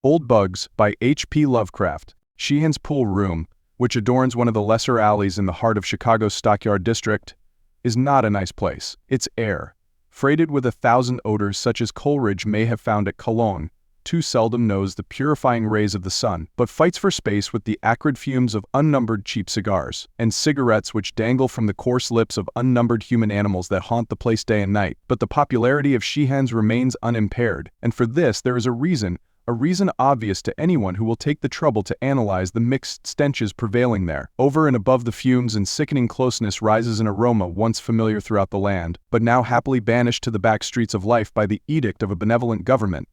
Old Bugs by H.P. Lovecraft. Sheehan's pool room, which adorns one of the lesser alleys in the heart of Chicago's Stockyard District, is not a nice place. Its air, freighted with 1,000 odors such as Coleridge may have found at Cologne, too seldom knows the purifying rays of the sun, but fights for space with the acrid fumes of unnumbered cheap cigars, and cigarettes which dangle from the coarse lips of unnumbered human animals that haunt the place day and night. But the popularity of Sheehan's remains unimpaired, and for this there is a reason obvious to anyone who will take the trouble to analyze the mixed stenches prevailing there. Over and above the fumes and sickening closeness rises an aroma once familiar throughout the land, but now happily banished to the back streets of life by the edict of a benevolent government.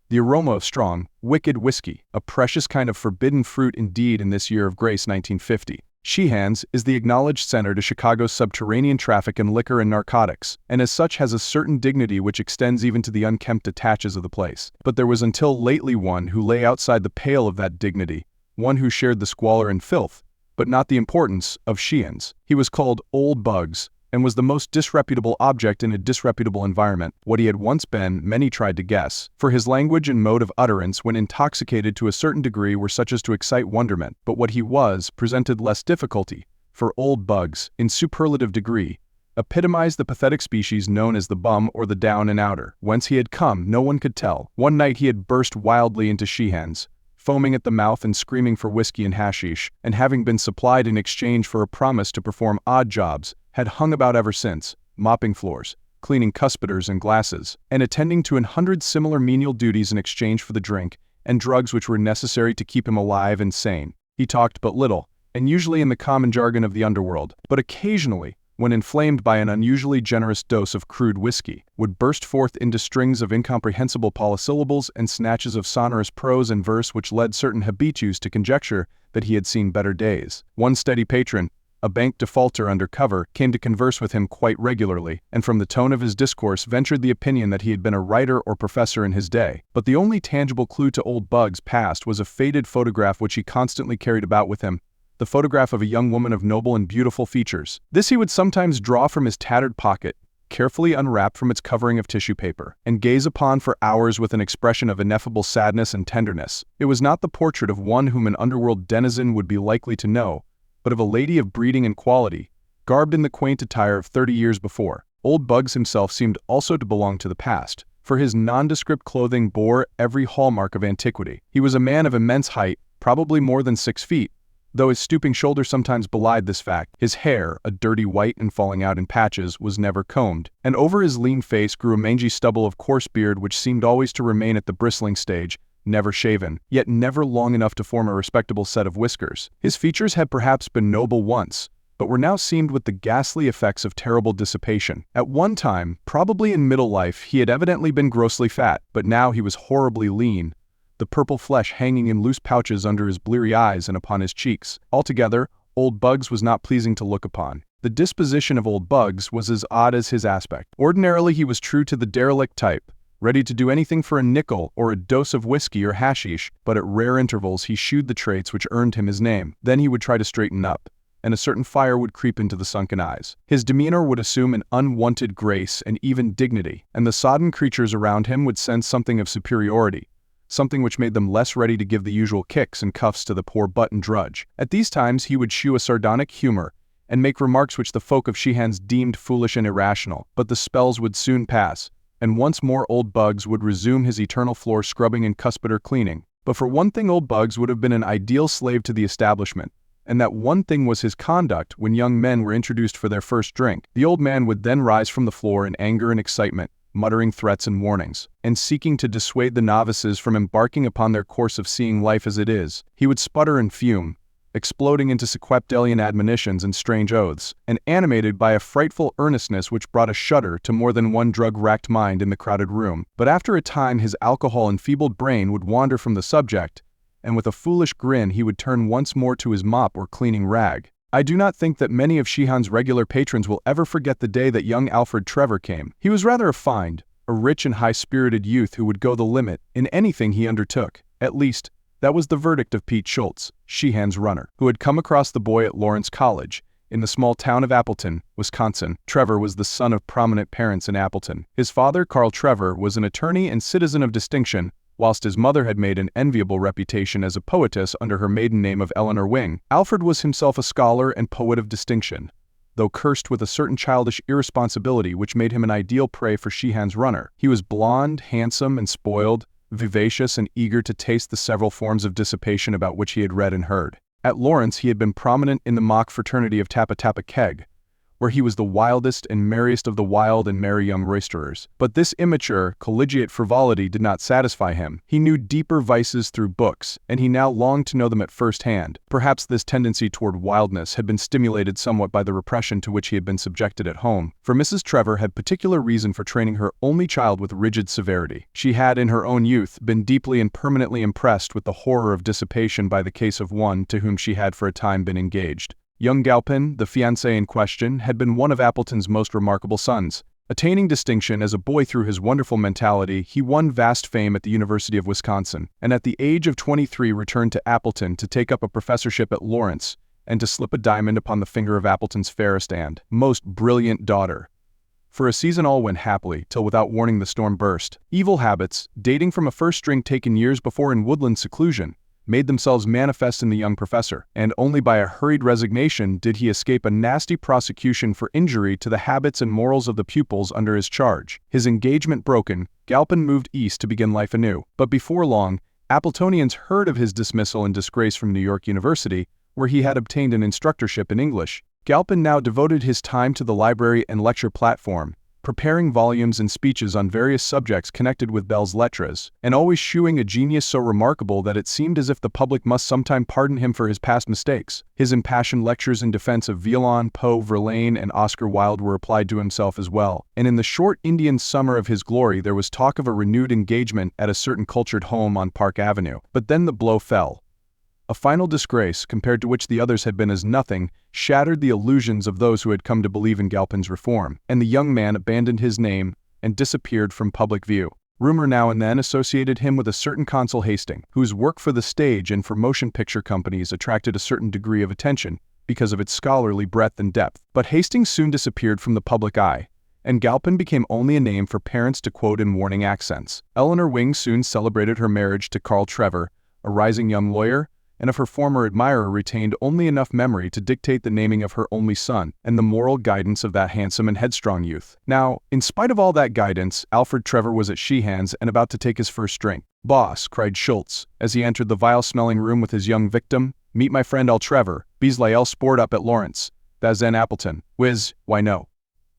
The aroma of strong, wicked whiskey, a precious kind of forbidden fruit indeed in this year of grace 1950. Sheehan's is the acknowledged center to Chicago's subterranean traffic in liquor and narcotics, and as such has a certain dignity which extends even to the unkempt attaches of the place. But there was until lately one who lay outside the pale of that dignity, one who shared the squalor and filth, but not the importance, of Sheehan's. He was called Old Bugs, and was the most disreputable object in a disreputable environment. What he had once been, many tried to guess, for his language and mode of utterance when intoxicated to a certain degree were such as to excite wonderment. But what he was presented less difficulty, for Old Bugs, in superlative degree, epitomized the pathetic species known as the bum or the down and outer. Whence he had come, no one could tell. One night he had burst wildly into Sheehan's, foaming at the mouth and screaming for whiskey and hashish, and having been supplied in exchange for a promise to perform odd jobs, had hung about ever since, mopping floors, cleaning cuspidors and glasses, and attending to 100 similar menial duties in exchange for the drink and drugs which were necessary to keep him alive and sane. He talked but little, and usually in the common jargon of the underworld, but occasionally, when inflamed by an unusually generous dose of crude whiskey, would burst forth into strings of incomprehensible polysyllables and snatches of sonorous prose and verse which led certain habitués to conjecture that he had seen better days. One steady patron, a bank defaulter under cover, came to converse with him quite regularly, and from the tone of his discourse ventured the opinion that he had been a writer or professor in his day. But the only tangible clue to Old Bugs' past was a faded photograph which he constantly carried about with him, the photograph of a young woman of noble and beautiful features. This he would sometimes draw from his tattered pocket, carefully unwrapped from its covering of tissue paper, and gaze upon for hours with an expression of ineffable sadness and tenderness. It was not the portrait of one whom an underworld denizen would be likely to know, but of a lady of breeding and quality, garbed in the quaint attire of 30 years before. Old Bugs himself seemed also to belong to the past, for his nondescript clothing bore every hallmark of antiquity. He was a man of immense height, probably more than 6 feet, though his stooping shoulders sometimes belied this fact. His hair, a dirty white and falling out in patches, was never combed, and over his lean face grew a mangy stubble of coarse beard which seemed always to remain at the bristling stage, never shaven, yet never long enough to form a respectable set of whiskers. His features had perhaps been noble once, but were now seamed with the ghastly effects of terrible dissipation. At one time, probably in middle life, he had evidently been grossly fat, but now he was horribly lean, the purple flesh hanging in loose pouches under his bleary eyes and upon his cheeks. Altogether, Old Bugs was not pleasing to look upon. The disposition of Old Bugs was as odd as his aspect. Ordinarily he was true to the derelict type, ready to do anything for a nickel or a dose of whiskey or hashish, but at rare intervals he shewed the traits which earned him his name. Then he would try to straighten up, and a certain fire would creep into the sunken eyes. His demeanor would assume an unwonted grace and even dignity, and the sodden creatures around him would sense something of superiority, something which made them less ready to give the usual kicks and cuffs to the poor button drudge. At these times he would shew a sardonic humor, and make remarks which the folk of Sheehan's deemed foolish and irrational. But the spells would soon pass, and once more Old Bugs would resume his eternal floor scrubbing and cuspidor cleaning. But for one thing Old Bugs would have been an ideal slave to the establishment, and that one thing was his conduct when young men were introduced for their first drink. The old man would then rise from the floor in anger and excitement, muttering threats and warnings, and seeking to dissuade the novices from embarking upon their course of seeing life as it is. He would sputter and fume, exploding into sequeptalian admonitions and strange oaths, and animated by a frightful earnestness which brought a shudder to more than one drug-racked mind in the crowded room. But after a time his alcohol-enfeebled brain would wander from the subject, and with a foolish grin he would turn once more to his mop or cleaning rag. I do not think that many of Sheehan's regular patrons will ever forget the day that young Alfred Trevor came. He was rather a rich and high-spirited youth who would go the limit in anything he undertook. At least, that was the verdict of Pete Schultz, Sheehan's runner, who had come across the boy at Lawrence College, in the small town of Appleton, Wisconsin. Trevor was the son of prominent parents in Appleton. His father, Carl Trevor, was an attorney and citizen of distinction, Whilst his mother had made an enviable reputation as a poetess under her maiden name of Eleanor Wing, Alfred was himself a scholar and poet of distinction, though cursed with a certain childish irresponsibility which made him an ideal prey for Sheehan's runner. He was blond, handsome, and spoiled, vivacious and eager to taste the several forms of dissipation about which he had read and heard. At Lawrence he had been prominent in the mock fraternity of Tappa Tappa Keg, where he was the wildest and merriest of the wild and merry young roisterers. But this immature, collegiate frivolity did not satisfy him. He knew deeper vices through books, and he now longed to know them at first hand. Perhaps this tendency toward wildness had been stimulated somewhat by the repression to which he had been subjected at home, for Mrs. Trevor had particular reason for training her only child with rigid severity. She had, in her own youth, been deeply and permanently impressed with the horror of dissipation by the case of one to whom she had for a time been engaged. Young Galpin, the fiancé in question, had been one of Appleton's most remarkable sons. Attaining distinction as a boy through his wonderful mentality, he won vast fame at the University of Wisconsin, and at the age of 23 returned to Appleton to take up a professorship at Lawrence, and to slip a diamond upon the finger of Appleton's fairest and most brilliant daughter. For a season all went happily, till without warning the storm burst. Evil habits, dating from a first drink taken years before in woodland seclusion, made themselves manifest in the young professor, and only by a hurried resignation did he escape a nasty prosecution for injury to the habits and morals of the pupils under his charge. His engagement broken, Galpin moved east to begin life anew. But before long, Appletonians heard of his dismissal and disgrace from New York University, where he had obtained an instructorship in English. Galpin now devoted his time to the library and lecture platform, preparing volumes and speeches on various subjects connected with belles lettres, and always shewing a genius so remarkable that it seemed as if the public must sometime pardon him for his past mistakes. His impassioned lectures in defense of Villon, Poe, Verlaine, and Oscar Wilde were applied to himself as well, and in the short Indian summer of his glory there was talk of a renewed engagement at a certain cultured home on Park Avenue. But then the blow fell. A final disgrace, compared to which the others had been as nothing, shattered the illusions of those who had come to believe in Galpin's reform, and the young man abandoned his name and disappeared from public view. Rumor now and then associated him with a certain Consul Hastings, whose work for the stage and for motion picture companies attracted a certain degree of attention because of its scholarly breadth and depth. But Hastings soon disappeared from the public eye, and Galpin became only a name for parents to quote in warning accents. Eleanor Wing soon celebrated her marriage to Carl Trevor, a rising young lawyer, and of her former admirer retained only enough memory to dictate the naming of her only son, and the moral guidance of that handsome and headstrong youth. Now, in spite of all that guidance, Alfred Trevor was at Sheehan's and about to take his first drink. "Boss," cried Schultz, as he entered the vile-smelling room with his young victim, "meet my friend Al Trevor, Beasley sport up at Lawrence. That's Zen Appleton. Whiz, why no.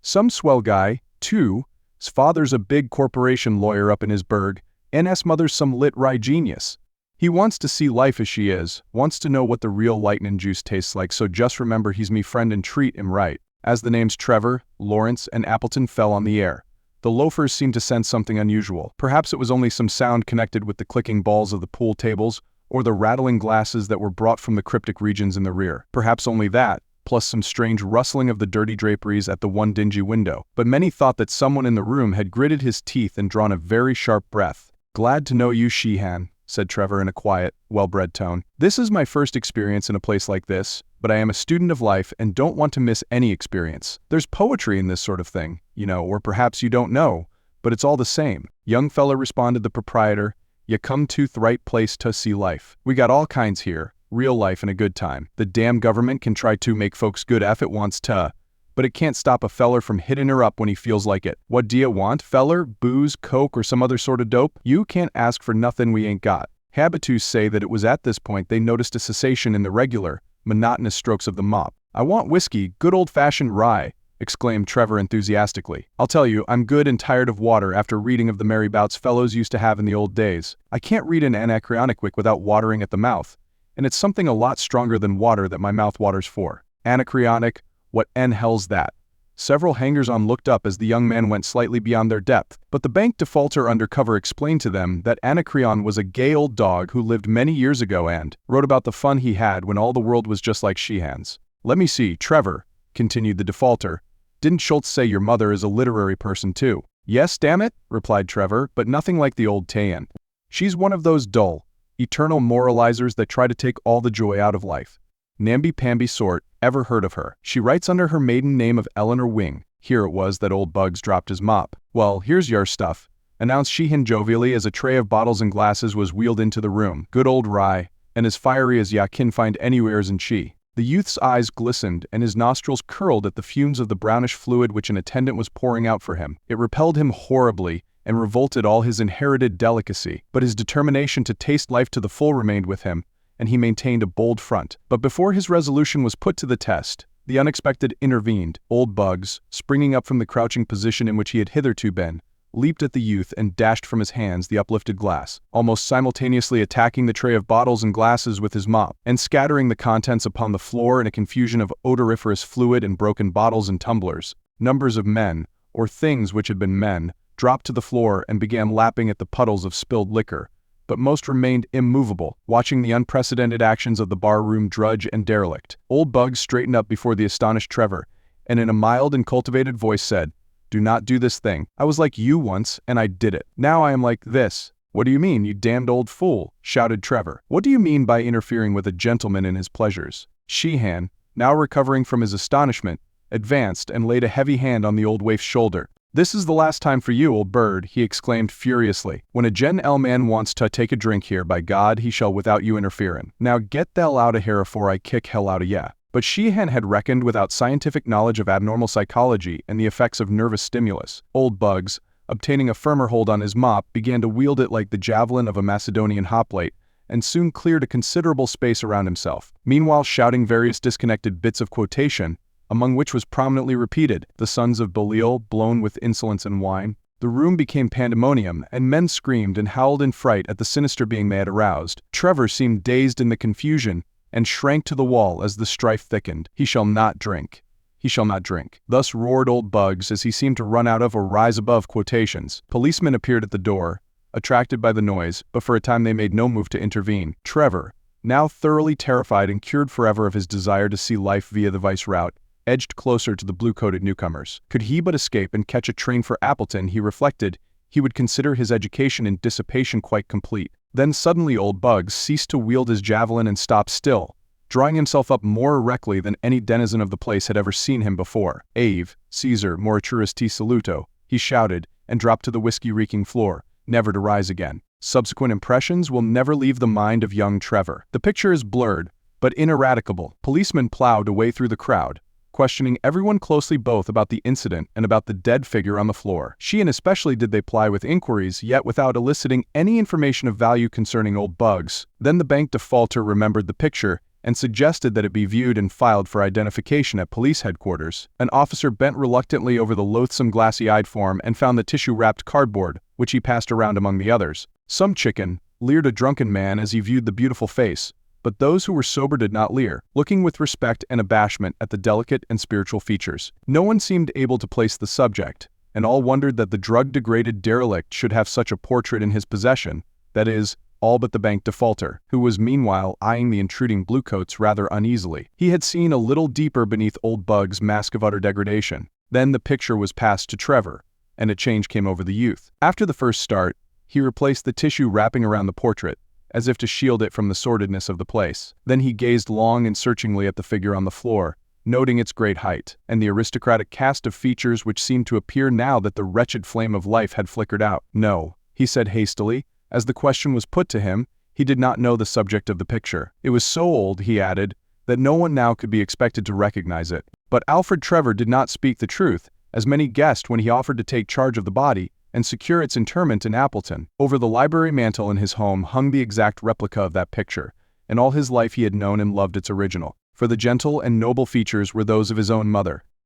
Some swell guy, too. His father's a big corporation lawyer up in his burg, and his mother's some lit rye genius. He wants to see life as she is, wants to know what the real lightnin' juice tastes like, so just remember he's me friend and treat him right." As the names Trevor, Lawrence, and Appleton fell on the air, the loafers seemed to sense something unusual. Perhaps it was only some sound connected with the clicking balls of the pool tables, or the rattling glasses that were brought from the cryptic regions in the rear. Perhaps only that, plus some strange rustling of the dirty draperies at the one dingy window. But many thought that someone in the room had gritted his teeth and drawn a very sharp breath. "Glad to know you, Sheehan," said Trevor in a quiet, well-bred tone. "This is my first experience in a place like this, but I am a student of life and don't want to miss any experience. There's poetry in this sort of thing, you know, or perhaps you don't know, but it's all the same." "Young feller," responded the proprietor, "you come to th' right place to see life. We got all kinds here, real life and a good time. The damn government can try to make folks good if it wants to, but it can't stop a feller from hitting her up when he feels like it. What do you want, feller? Booze, coke, or some other sort of dope? You can't ask for nothing we ain't got." Habitus say that it was at this point they noticed a cessation in the regular, monotonous strokes of the mop. "I want whiskey, good old-fashioned rye," exclaimed Trevor enthusiastically. "I'll tell you, I'm good and tired of water after reading of the merry bouts fellows used to have in the old days. I can't read an Anacreontic without watering at the mouth, and it's something a lot stronger than water that my mouth waters for." "Anacreontic? What n hell's that?" Several hangers-on looked up as the young man went slightly beyond their depth, but the bank defaulter undercover explained to them that Anacreon was a gay old dog who lived many years ago and wrote about the fun he had when all the world was just like Sheehan's. "Let me see, Trevor," continued the defaulter, "didn't Schultz say your mother is a literary person too?" "Yes, damn it," replied Trevor, "but nothing like the old Tayan. She's one of those dull, eternal moralizers that try to take all the joy out of life. Namby-pamby sort. Ever heard of her? She writes under her maiden name of Eleanor Wing." Here it was that old Bugs dropped his mop. "Well, here's your stuff, announced Sheehan jovially as a tray of bottles and glasses was wheeled into the room. Good old rye, and as fiery as ya can find anywheres in She. The youth's eyes glistened and his nostrils curled at the fumes of the brownish fluid which an attendant was pouring out for him. It repelled him horribly and revolted all his inherited delicacy, but his determination to taste life to the full remained with him, and he maintained a bold front. But before his resolution was put to the test, the unexpected intervened. Old Bugs, springing up from the crouching position in which he had hitherto been, leaped at the youth and dashed from his hands the uplifted glass, almost simultaneously attacking the tray of bottles and glasses with his mop, and scattering the contents upon the floor in a confusion of odoriferous fluid and broken bottles and tumblers. Numbers of men, or things which had been men, dropped to the floor and began lapping at the puddles of spilled liquor, but most remained immovable, watching the unprecedented actions of the barroom drudge and derelict. Old Bugs straightened up before the astonished Trevor, and in a mild and cultivated voice said, "Do not do this thing. I was like you once, and I did it. Now I am like this." "What do you mean, you damned old fool?" shouted Trevor. "What do you mean by interfering with a gentleman in his pleasures?" Sheehan, now recovering from his astonishment, advanced and laid a heavy hand on the old waif's shoulder. "This is the last time for you, old bird," he exclaimed furiously. "When a gen-el man wants to take a drink here, by God, he shall without you interferin'. Now get the hell out of here afore I kick hell out of ya." But Sheehan had reckoned without scientific knowledge of abnormal psychology and the effects of nervous stimulus. Old Bugs, obtaining a firmer hold on his mop, began to wield it like the javelin of a Macedonian hoplite, and soon cleared a considerable space around himself, meanwhile shouting various disconnected bits of quotation, among which was prominently repeated, "The sons of Belial, blown with insolence and wine." The room became pandemonium, and men screamed and howled in fright at the sinister being they had aroused. Trevor seemed dazed in the confusion, and shrank to the wall as the strife thickened. "He shall not drink. He shall not drink." Thus roared Old Bugs as he seemed to run out of or rise above quotations. Policemen appeared at the door, attracted by the noise, but for a time they made no move to intervene. Trevor, now thoroughly terrified and cured forever of his desire to see life via the vice route, edged closer to the blue-coated newcomers. Could he but escape and catch a train for Appleton, he reflected, he would consider his education in dissipation quite complete. Then suddenly Old Bugs ceased to wield his javelin and stopped still, drawing himself up more erectly than any denizen of the place had ever seen him before. "Ave, Caesar, moriturus te saluto," he shouted, and dropped to the whiskey-reeking floor, never to rise again. Subsequent impressions will never leave the mind of young Trevor. The picture is blurred, but ineradicable. Policemen plowed a way through the crowd, questioning everyone closely both about the incident and about the dead figure on the floor. Sheehan especially did they ply with inquiries, yet without eliciting any information of value concerning Old Bugs. Then the bank defaulter remembered the picture and suggested that it be viewed and filed for identification at police headquarters. An officer bent reluctantly over the loathsome glassy-eyed form and found the tissue-wrapped cardboard, which he passed around among the others. "Some chicken," leered a drunken man as he viewed the beautiful face, but those who were sober did not leer, looking with respect and abashment at the delicate and spiritual features. No one seemed able to place the subject, and all wondered that the drug-degraded derelict should have such a portrait in his possession, that is, all but the bank defaulter, who was meanwhile eyeing the intruding bluecoats rather uneasily. He had seen a little deeper beneath Old Bugs' mask of utter degradation. Then the picture was passed to Trevor, and a change came over the youth. After the first start, he replaced the tissue wrapping around the portrait, as if to shield it from the sordidness of the place. Then he gazed long and searchingly at the figure on the floor, noting its great height, and the aristocratic cast of features which seemed to appear now that the wretched flame of life had flickered out. "No," he said hastily, as the question was put to him. He did not know the subject of the picture. It was so old, he added, that no one now could be expected to recognize it. But Alfred Trevor did not speak the truth, as many guessed when he offered to take charge of the body and secure its interment in Appleton. Over the library mantel in his home hung the exact replica of that picture, and all his life he had known and loved its original. For the gentle and noble features were those of his own mother,